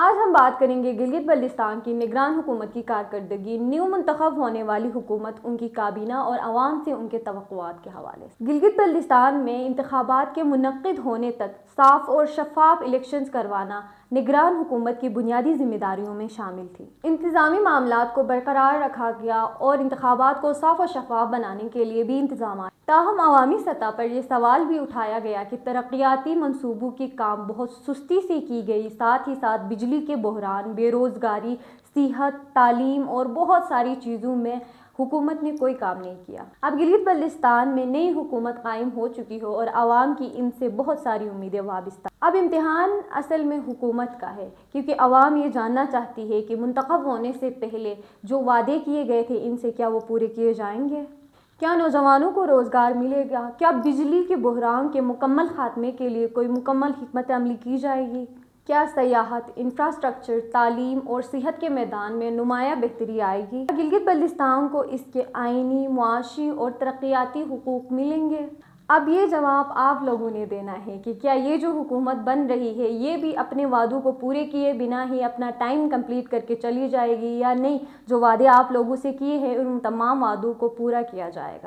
آج ہم بات کریں گے گلگت بلتستان کی نگران حکومت کی کارکردگی، نیو منتخب ہونے والی حکومت، ان کی کابینہ اور عوام سے ان کے توقعات کے حوالے سے۔ گلگت بلتستان میں انتخابات کے منعقد ہونے تک صاف اور شفاف الیکشنز کروانا نگران حکومت کی بنیادی ذمہ داریوں میں شامل تھی۔ انتظامی معاملات کو برقرار رکھا گیا اور انتخابات کو صاف و شفاف بنانے کے لیے بھی انتظامات۔ تاہم عوامی سطح پر یہ سوال بھی اٹھایا گیا کہ ترقیاتی منصوبوں کی کام بہت سستی سے کی گئی، ساتھ ہی ساتھ بجلی کے بحران، بے روزگاری، صحت، تعلیم اور بہت ساری چیزوں میں حکومت نے کوئی کام نہیں کیا۔ اب گلگت بلتستان میں نئی حکومت قائم ہو چکی ہو اور عوام کی ان سے بہت ساری امیدیں وابستہ۔ اب امتحان اصل میں حکومت کا ہے، کیونکہ عوام یہ جاننا چاہتی ہے کہ منتخب ہونے سے پہلے جو وعدے کیے گئے تھے ان سے کیا وہ پورے کیے جائیں گے؟ کیا نوجوانوں کو روزگار ملے گا؟ کیا بجلی کے بحران کے مکمل خاتمے کے لیے کوئی مکمل حکمت عملی کی جائے گی؟ کیا سیاحت، انفراسٹرکچر، تعلیم اور صحت کے میدان میں نمایاں بہتری آئے گی؟ کیا گلگت بلتستان کو اس کے آئینی، معاشی اور ترقیاتی حقوق ملیں گے؟ اب یہ جواب آپ لوگوں نے دینا ہے کہ کیا یہ جو حکومت بن رہی ہے یہ بھی اپنے وعدوں کو پورے کیے بنا ہی اپنا ٹائم کمپلیٹ کر کے چلی جائے گی، یا نہیں جو وعدے آپ لوگوں سے کیے ہیں ان تمام وعدوں کو پورا کیا جائے گا؟